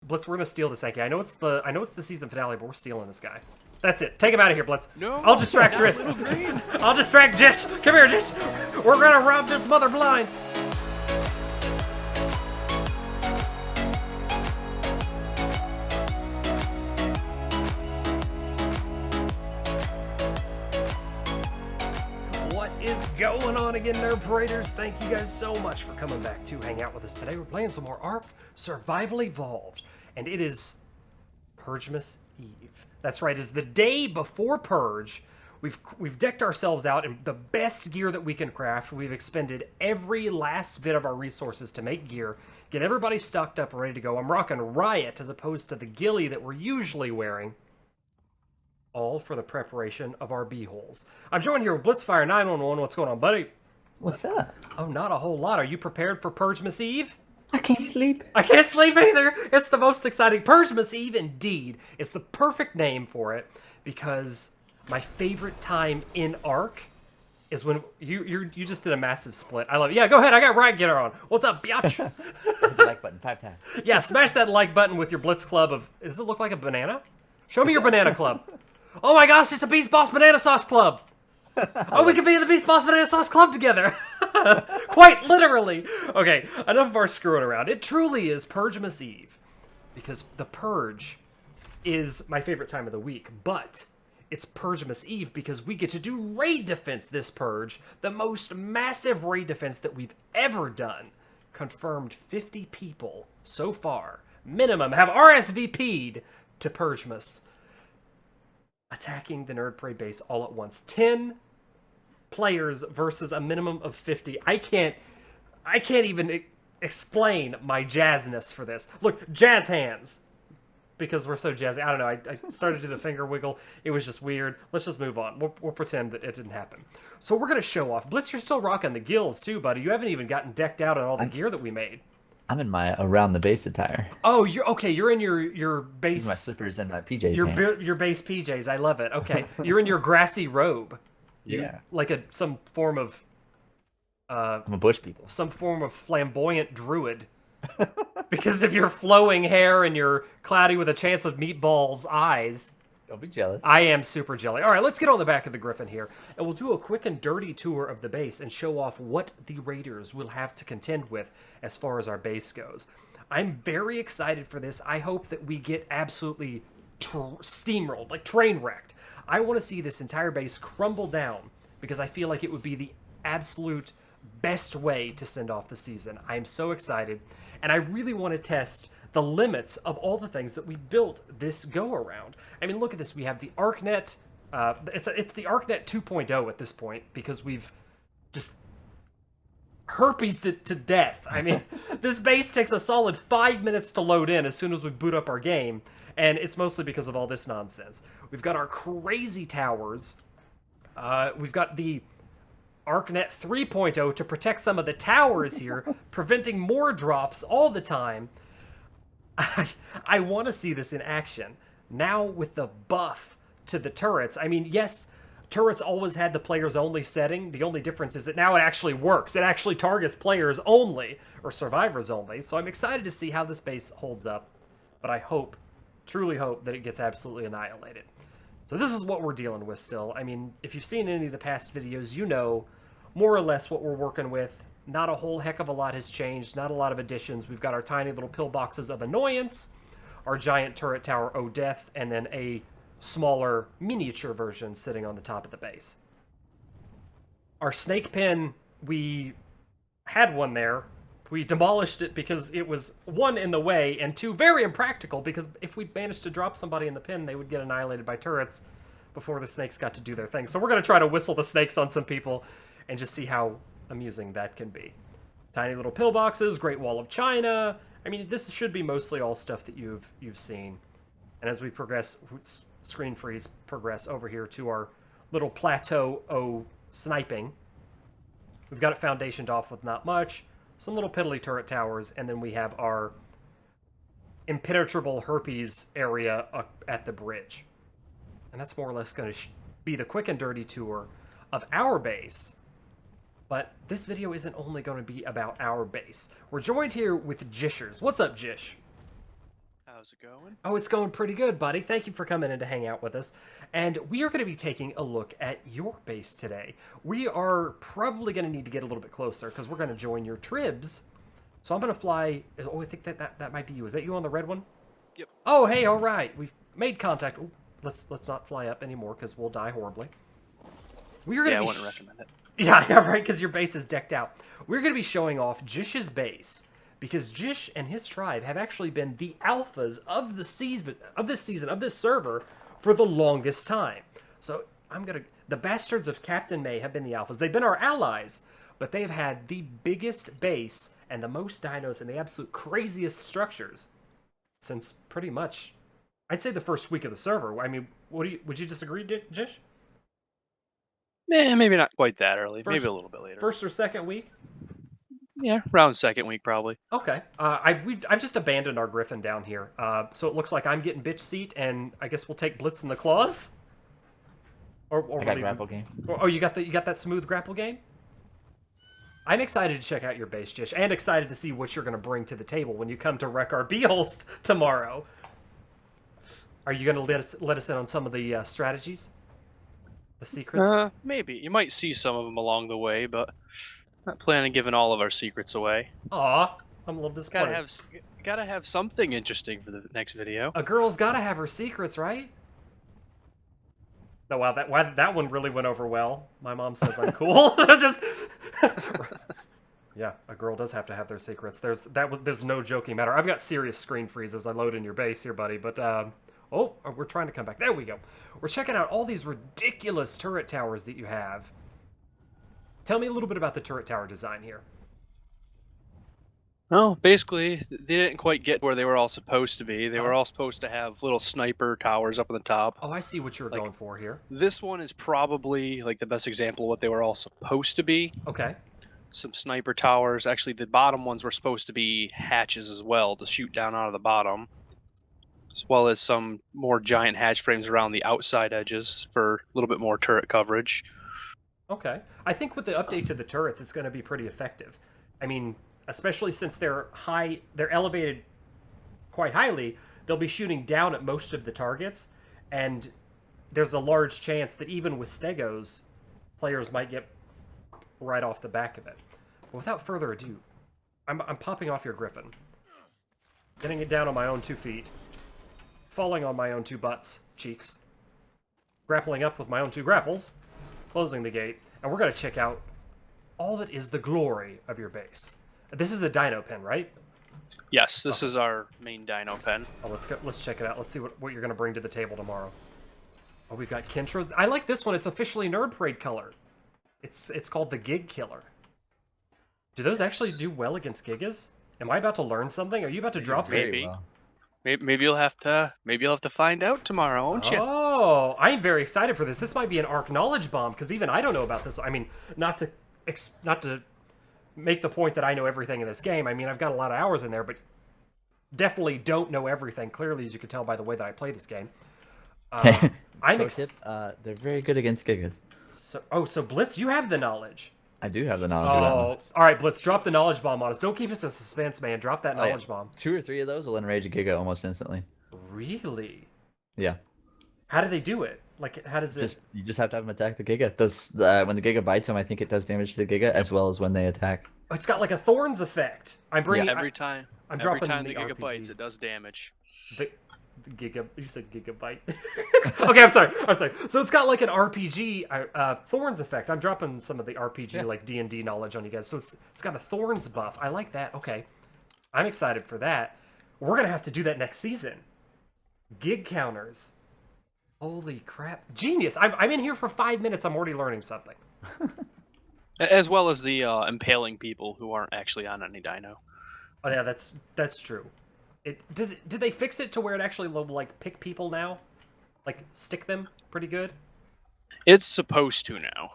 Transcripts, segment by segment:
Blitz, we're gonna steal this Enki. I know it's the season finale, but we're stealing this guy. That's it. Take him out of here, Blitz. No, I'll distract Jish. I'll distract Jish. Come here, Jish. We're gonna rob this mother blind. What is going on again, Nerd Paraders? Thank you guys so much for coming back to hang out with us today. We're playing some more ARK Survival Evolved, and it is Purge-mas Eve. That's right, it's the day before Purge. We've decked ourselves out in the best gear that we can craft. We've expended every last bit of our resources to make gear, get everybody stocked up and ready to go. I'm rocking Riot as opposed to the ghillie that we're usually wearing. All for the preparation of our beeholes. I'm joined here with Blitzfire 911. What's going on, buddy? What's up? Oh, not a whole lot. Are you prepared for Purge-mas Eve? I can't sleep. I can't sleep either. It's the most exciting. Purge-mas Eve, indeed. It's the perfect name for it because my favorite time in ARK is when you just did a massive split. I love it. Yeah, go ahead. I got Riot Getter on. What's up, biatch? Hit the like button 5 times. Yeah, smash that like button with your Blitz Club of... Does it look like a banana? Show me your banana club. Oh my gosh, it's a Beast Boss Banana Sauce Club. Oh, we could be in the Beast Boss Banana Sauce Club together. Quite literally. Okay, enough of our screwing around. It truly is Purge-mas Eve. Because the Purge is my favorite time of the week. But it's Purge-mas Eve because we get to do raid defense this Purge. The most massive raid defense that we've ever done. Confirmed 50 people so far, minimum, have RSVP'd to Purge-mas. Attacking the Nerd Parade base all at once. 10 players versus a minimum of 50. I can't even explain my jazzness for this. Look, jazz hands. Because we're so jazzy. I don't know. I started to do the finger wiggle. It was just weird. Let's just move on. We'll pretend that it didn't happen. So we're going to show off. Blitz, you're still rocking the gills too, buddy. You haven't even gotten decked out on all the gear that we made. I'm in my around the base attire. Oh, you're okay. You're in your base. My slippers and my PJ pants. Your base PJs. I love it. Okay, you're in your grassy robe. Yeah. Like some form of. I'm a bush people. Some form of flamboyant druid. Because of your flowing hair and your cloudy with a chance of meatballs eyes. Don't be jealous. I am super jelly. All right, let's get on the back of the Griffin here, and we'll do a quick and dirty tour of the base and show off what the Raiders will have to contend with as far as our base goes. I'm very excited for this. I hope that we get absolutely steamrolled, like train wrecked. I want to see this entire base crumble down because I feel like it would be the absolute best way to send off the season. I am so excited, and I really want to test the limits of all the things that we built this go-around. I mean, look at this. We have the ArcNet. It's the ArcNet 2.0 at this point because we've just herpes to death. I mean, this base takes a solid 5 minutes to load in as soon as we boot up our game, and it's mostly because of all this nonsense. We've got our crazy towers. We've got the ArcNet 3.0 to protect some of the towers here, preventing more drops all the time. I want to see this in action. Now with the buff to the turrets. I mean, yes, turrets always had the players only setting. The only difference is that now it actually works. It actually targets players only, or survivors only. So I'm excited to see how this base holds up. But I hope, truly hope, that it gets absolutely annihilated. So this is what we're dealing with still. I mean, if you've seen any of the past videos, you know more or less what we're working with. Not a whole heck of a lot has changed, not a lot of additions. We've got our tiny little pillboxes of annoyance, our giant turret tower O'Death, and then a smaller miniature version sitting on the top of the base. Our snake pen, we had one there. We demolished it because it was, one, in the way, and two, very impractical, because if we managed to drop somebody in the pen, they would get annihilated by turrets before the snakes got to do their thing. So we're going to try to whistle the snakes on some people and just see how amusing that can be. Tiny little pillboxes, Great Wall of China. I mean, this should be mostly all stuff that you've seen. And as we progress, screen freeze, progress over here to our little plateau sniping. We've got it foundationed off with not much. Some little piddly turret towers, and then we have our impenetrable herpes area at the bridge. And that's more or less going to be the quick and dirty tour of our base. But this video isn't only going to be about our base. We're joined here with Jishers. What's up, Jish? how's it going? Oh, it's going pretty good, buddy. Thank you for coming in to hang out with us. And we are going to be taking a look at your base today. We are probably going to need to get a little bit closer because we're going to join your tribs. So I'm going to fly. Oh, I think that might be you. Is that you on the red one? Yep. Oh, hey, all right. We've made contact. Ooh, let's not fly up anymore because we'll die horribly. We're going to I wouldn't recommend it. Yeah, right, because your base is decked out. We're going to be showing off Jish's base, because Jish and his tribe have actually been the alphas of this season, of this server, for the longest time. So the bastards of Captain May have been the alphas. They've been our allies, but they've had the biggest base and the most dinos and the absolute craziest structures since pretty much, I'd say, the first week of the server. I mean, would you disagree, Jish? Maybe not quite that early. Maybe a little bit later. First or second week? Yeah, around second week probably. Okay. I've just abandoned our Griffin down here. So it looks like I'm getting bitch seat, and I guess we'll take Blitz in the claws. Or I got grapple game. Oh, you got that smooth grapple game? I'm excited to check out your base, Jish, and excited to see what you're going to bring to the table when you come to wreck our Beholst tomorrow. Are you going to let us in on some of the strategies? The secrets? Maybe. You might see some of them along the way, but not planning on giving all of our secrets away. Aw, I'm a little disappointed. Gotta have something interesting for the next video. A girl's gotta have her secrets, right? Oh, wow, that one really went over well. My mom says I'm cool. Just... Yeah, a girl does have to have their secrets. There's no joking matter. I've got serious screen freeze as I load in your base here, buddy, but oh, we're trying to come back. There we go. We're checking out all these ridiculous turret towers that you have. Tell me a little bit about the turret tower design here. Well, basically, they didn't quite get where they were all supposed to be. They were all supposed to have little sniper towers up on the top. Oh, I see what you were going for here. This one is probably like the best example of what they were all supposed to be. Okay. Some sniper towers. Actually, the bottom ones were supposed to be hatches as well to shoot down out of the bottom, as well as some more giant hatch frames around the outside edges for a little bit more turret coverage. Okay. I think with the update to the turrets, it's going to be pretty effective. I mean, especially since they're elevated quite highly, they'll be shooting down at most of the targets, and there's a large chance that even with stegos, players might get right off the back of it. But without further ado, I'm popping off your Griffin, getting it down on my own 2 feet, falling on my own 2 butts, cheeks, grappling up with my own 2 grapples, closing the gate, and we're going to check out all that is the glory of your base. This is the dino pen, right? Yes, this is our main dino pen. Oh, let's check it out. Let's see what you're going to bring to the table tomorrow. Oh, we've got Kentro's. I like this one. It's officially Nerd Parade color. It's called the Gig Killer. Do those actually do well against Gigas? Am I about to learn something? Are you about to drop something? Maybe you'll have to find out tomorrow, won't you? Oh, I am very excited for this. This might be an ARK knowledge bomb because even I don't know about this. I mean, not to make the point that I know everything in this game. I mean, I've got a lot of hours in there, but definitely don't know everything. Clearly, as you can tell by the way that I play this game. They're very good against Gigas. So Blitz, you have the knowledge. I do have the knowledge of that one. All right, Blitz, drop the knowledge bomb on us. Don't keep us in suspense, man. Drop that knowledge bomb. 2 or 3 of those will enrage a Giga almost instantly. Really? Yeah. How do they do it? Like, how does it... You just have to have them attack the Giga. When the Giga bites them, I think it does damage to the Giga, as well as when they attack. It's got like a Thorns effect. Every time the dropping Giga bites, it does damage. You said gigabyte. Okay, I'm sorry. So it's got like an RPG Thorns effect. I'm dropping some of the RPG like D&D knowledge on you guys. So it's got a Thorns buff. I like that. Okay, I'm excited for that. We're gonna have to do that next season. Gig counters. Holy crap! Genius. I'm in here for 5 minutes. I'm already learning something. As well as the impaling people who aren't actually on any dino. Oh yeah, that's true. Did they fix it to where it actually will like pick people now? Like stick them pretty good? It's supposed to now.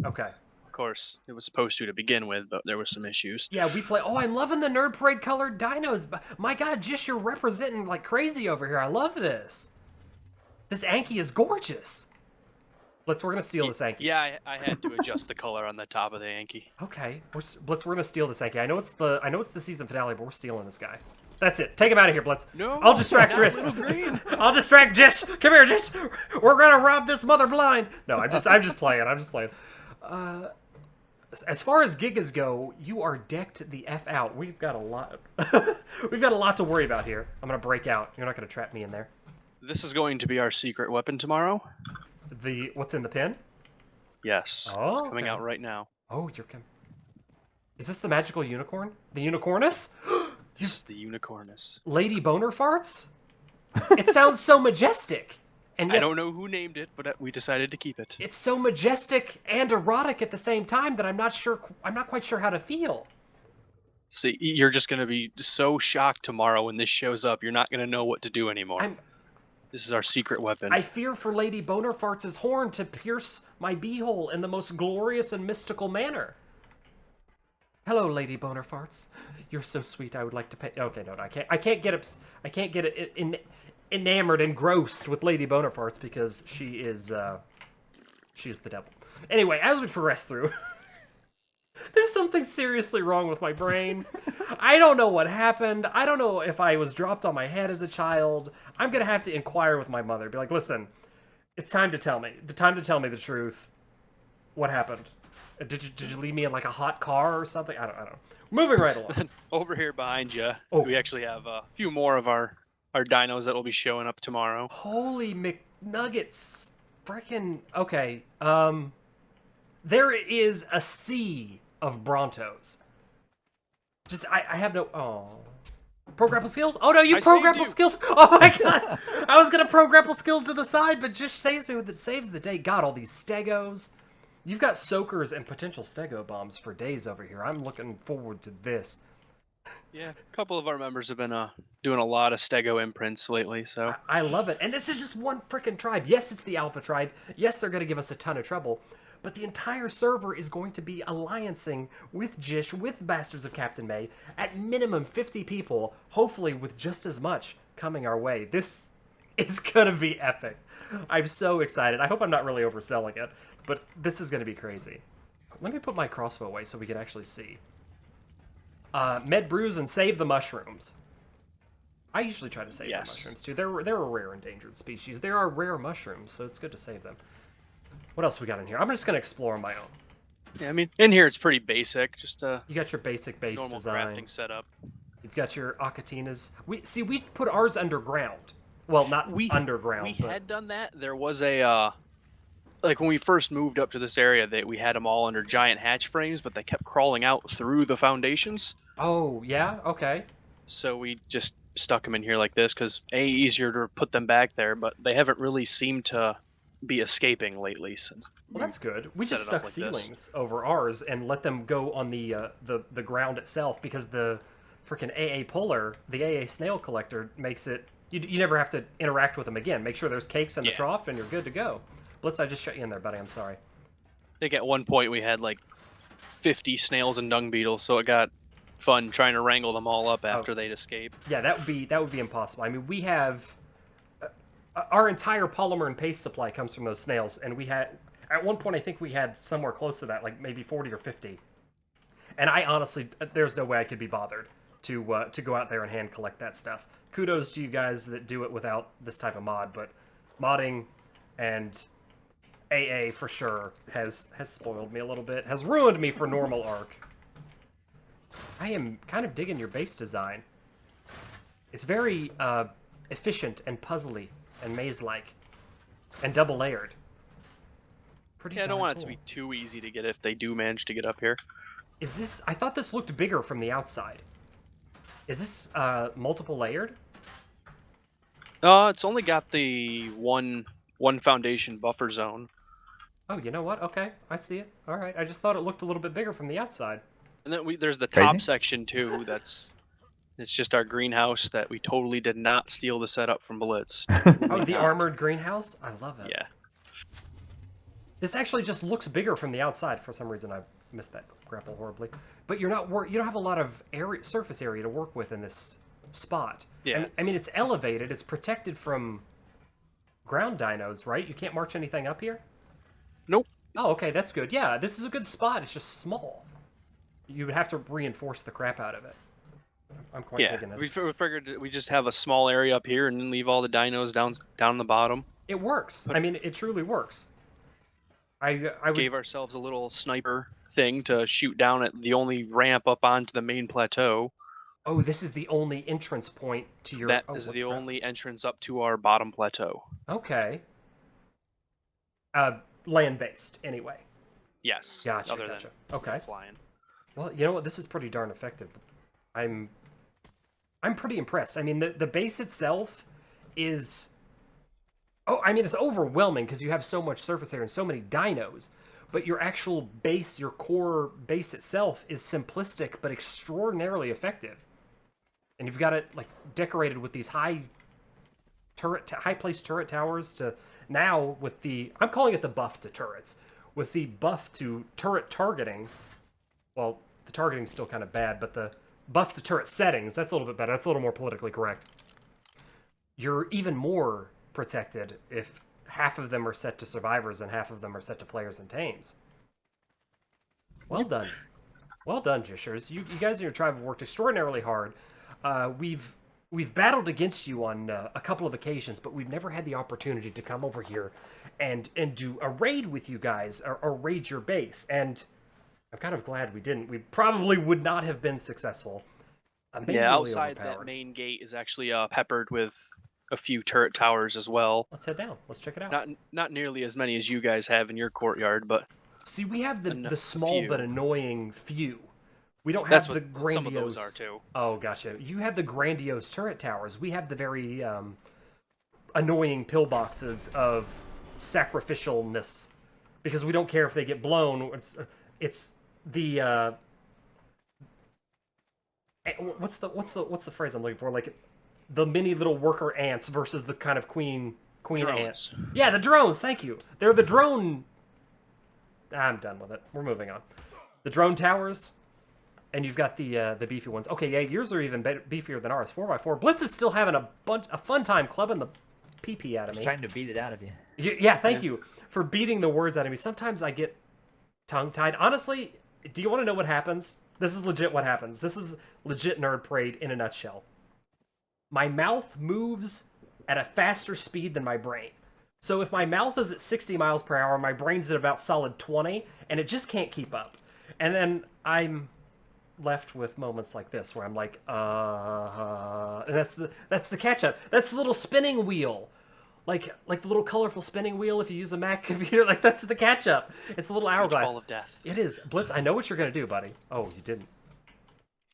Okay. Of course, it was supposed to begin with, but there were some issues. Yeah, we play. Oh, I'm loving the Nerd Parade colored dinos. My God, just you're representing like crazy over here. I love this. This Anki is gorgeous. Blitz, we're gonna steal this Anki. Yeah, I had to adjust the color on the top of the Yankee. Okay, Blitz, we're gonna steal this Anki. I know it's the season finale, but we're stealing this guy. That's it. Take him out of here, Blitz. No, I'll distract not Jish. Little Green. I'll distract Jish. Come here, Jish. We're gonna rob this mother blind. No, I'm just playing. I'm just playing. As far as Gigas go, you are decked the F out. We've got a lot. We've got a lot to worry about here. I'm gonna break out. You're not gonna trap me in there. This is going to be our secret weapon tomorrow. What's in the pin? Yes, Oh, it's coming okay. out right now. Oh, you're coming. Is this the magical unicorn? The unicornus? This is the unicornus. Lady Boner Farts? It sounds so majestic. And yet I don't know who named it, but we decided to keep it. it's so majestic and erotic at the same time that I'm not quite sure how to feel. See, you're just going to be so shocked tomorrow when this shows up. You're not going to know what to do anymore. This is our secret weapon. I fear for Lady Boner Farts' horn to pierce my beehole in the most glorious and mystical manner. Hello, Lady Boner Farts. You're so sweet. I would like to pay. Okay, no, I can't get enamored, engrossed with Lady Boner Farts because she is the devil. Anyway, as we progress through, there's something seriously wrong with my brain. I don't know what happened. I don't know if I was dropped on my head as a child. I'm gonna have to inquire with my mother. Be like, listen, it's time to tell me. The truth. What happened? Did you leave me in like a hot car or something? I don't know. Moving right along. Over here behind you, Oh. we actually have a few more of our dinos that will be showing up tomorrow. Holy McNuggets. Freaking. Okay. There is a sea of Brontos. Just, I have no. Oh. Pro grapple skills? Oh no, you I pro saved grapple you. skills. Oh my god. I was gonna pro grapple skills to the side, but just saves the day. God, all these stegos. You've got soakers and potential stego bombs for days over here. I'm looking forward to this. Yeah, a couple of our members have been doing a lot of stego imprints lately, so I love it. And this is just one freaking tribe. Yes, it's the Alpha tribe. Yes, they're going to give us a ton of trouble. But the entire server is going to be alliancing with Jish, with Bastards of Captain May, at minimum 50 people, hopefully with just as much coming our way. This is going to be epic. I'm so excited. I hope I'm not really overselling it, but this is going to be crazy. Let me put my crossbow away so we can actually see. Med brews and save the mushrooms. I usually try to save the mushrooms too. They're a rare endangered species. There are rare mushrooms, so it's good to save them. What else we got in here? I'm just gonna explore on my own. yeah, I mean, in here it's pretty basic, just a You got your basic base normal design. crafting setup. You've got your Akatinas. We put ours underground. Well, not underground. We but had done that. There was a like when we first moved up to this area, we had them all under giant hatch frames, but they kept crawling out through the foundations. Oh yeah, okay. So we just stuck them in here like this because easier to put them back there, but they haven't really seemed to be escaping lately since. Well, that's good. We set just it up stuck like this. ceilings over ours and let them go on the ground itself because the freaking AA puller, the AA snail collector, makes it. You never have to interact with them again. Make sure there's cakes in the trough and you're good to go. Blitz, I just shut you in there, buddy. I'm sorry. I think at one point we had like 50 snails and dung beetles, so it got fun trying to wrangle them all up after they'd escape. Yeah, that would be impossible. I mean, we have our entire polymer and paste supply comes from those snails, and we had at one point I think we had somewhere close to that, like maybe 40 or 50. And I honestly, there's no way I could be bothered to go out there and hand collect that stuff. Kudos to you guys that do it without this type of mod, but modding and AA for sure has spoiled me a little bit, has ruined me for normal ARK. I am kind of digging your base design. It's very efficient and puzzly and maze-like and double-layered. Pretty. Yeah, I don't darn want it to cool. be too easy to get if they do manage to get up here. Is this? I thought this looked bigger from the outside. Is this multiple layered? It's only got the one foundation buffer zone. Oh, you know what? Okay, I see it. All right, I just thought it looked a little bit bigger from the outside. And then there's the Crazy. top section too. It's just our greenhouse that we totally did not steal the setup from Blitz. Oh, the armored greenhouse? I love it. Yeah. This actually just looks bigger from the outside. For some reason, I missed that grapple horribly. But you don't have a lot of surface area to work with in this spot. Yeah. I mean, it's elevated. It's protected from ground dinos, right? You can't march anything up here? Nope. Oh, okay, that's good. Yeah, this is a good spot. It's just small. You would have to reinforce the crap out of it. I'm quite Yeah, digging we this. figured we just have a small area up here and then leave all the dinos down the bottom. It works. I mean, it truly works. I would... Gave ourselves a little sniper thing to shoot down at the only ramp up onto the main plateau. Oh, this is the only entrance point to your... That oh, is what the crap. only entrance up to our bottom plateau. Okay. Land-based, anyway. Yes. Gotcha, Other gotcha. than Okay. flying. Well, you know what? This is pretty darn effective. I'm pretty impressed. I mean, the base itself is... Oh, I mean, it's overwhelming because you have so much surface area and so many dinos. But your actual base, your core base itself, is simplistic but extraordinarily effective. And you've got it like decorated with these high placed turret towers to now with the... I'm calling it the buff to turrets. With the buff to turret targeting... Well, the targeting's still kind of bad, but the buff to turret settings, that's a little bit better. That's a little more politically correct. You're even more protected if half of them are set to survivors and half of them are set to players and tames. Well done. Well done, Jishers. You guys in your tribe have worked extraordinarily hard. We've battled against you on a couple of occasions, but we've never had the opportunity to come over here and do a raid with you guys, or raid your base. And I'm kind of glad we didn't. We probably would not have been successful. Amazingly Outside that overpowered. main gate is actually peppered with a few turret towers as well. Let's head down. Let's check it out. Not nearly as many as you guys have in your courtyard, but See, we have the a small few. but annoying few. We don't that's have the what grandiose... some of those are too. Oh, gotcha. You have the grandiose turret towers. We have the very annoying pillboxes of sacrificialness, because we don't care if they get blown. It's the what's the phrase I'm looking for? Like the mini little worker ants versus the kind of queen ant. Drones. Yeah, the drones. Thank you. They're the drone. I'm done with it. We're moving on. The drone towers. And you've got the beefy ones. Okay, yeah, yours are even beefier than ours. 4x4. Blitz is still having a fun time clubbing the pee out of me. Trying to beat it out of you. Yeah, thank you for beating the words out of me. Sometimes I get tongue-tied. Honestly, do you want to know what happens? This is legit what happens. This is legit Nerd Parade in a nutshell. My mouth moves at a faster speed than my brain. So if my mouth is at 60 miles per hour, my brain's at about solid 20, and it just can't keep up. And then I'm left with moments like this where I'm like, and that's the catch-up. That's the little spinning wheel. Like the little colorful spinning wheel if you use a Mac computer. Like, that's the catch-up. It's a little hourglass. Ball of death. It is. Blitz, I know what you're going to do, buddy. Oh, you didn't.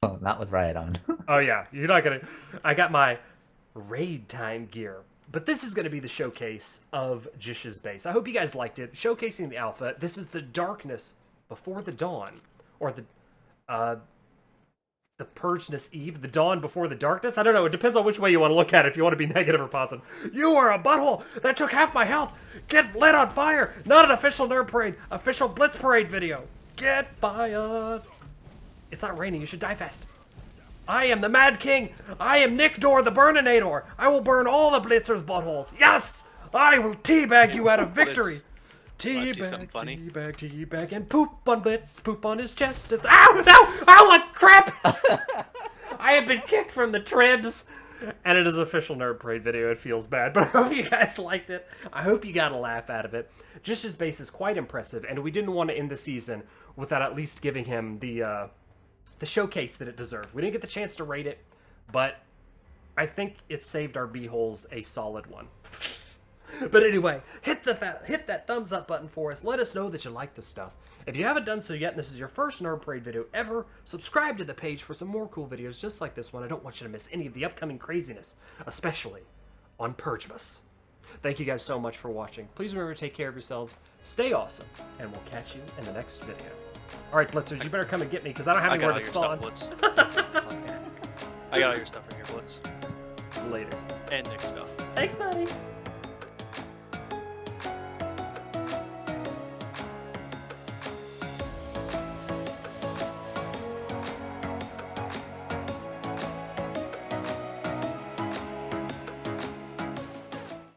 Oh, not with Riot on. Oh, yeah. You're not going to... I got my raid time gear. But this is going to be the showcase of Jish's base. I hope you guys liked it. Showcasing the alpha. This is the darkness before the dawn. Or the Purge-ness Eve, the dawn before the darkness. I don't know. It depends on which way you want to look at it, if you want to be negative or positive. You are a butthole that took half my health. Get lit on fire. Not an official Nerd Parade. Official Blitz Parade video. Get fired. It's not raining. You should die fast. I am the Mad King. I am Nick Dorr, the Burninator. I will burn all the Blitzers' buttholes. Yes! I will teabag you out of victory. Teabag, teabag, teabag, and poop on Blitz, poop on his chest. It's... Ow! No! Ow! What crap! I have been kicked from the tribs. And it is an official Nerd Parade video. It feels bad, but I hope you guys liked it. I hope you got a laugh out of it. Jish's base is quite impressive, and we didn't want to end the season without at least giving him the showcase that it deserved. We didn't get the chance to rate it, but I think it saved our b-holes a solid one. But anyway, hit that thumbs up button for us. Let us know that you like this stuff. If you haven't done so yet, and this is your first Nerd Parade video ever, subscribe to the page for some more cool videos just like this one. I don't want you to miss any of the upcoming craziness, especially on Purge-mas. Thank you guys so much for watching. Please remember to take care of yourselves, stay awesome, and we'll catch you in the next video. Alright, Blitzers, you better come and get me, because I don't have anywhere to spawn. I got all your stuff in here, Blitz. Later. And Nick's stuff. Thanks, buddy.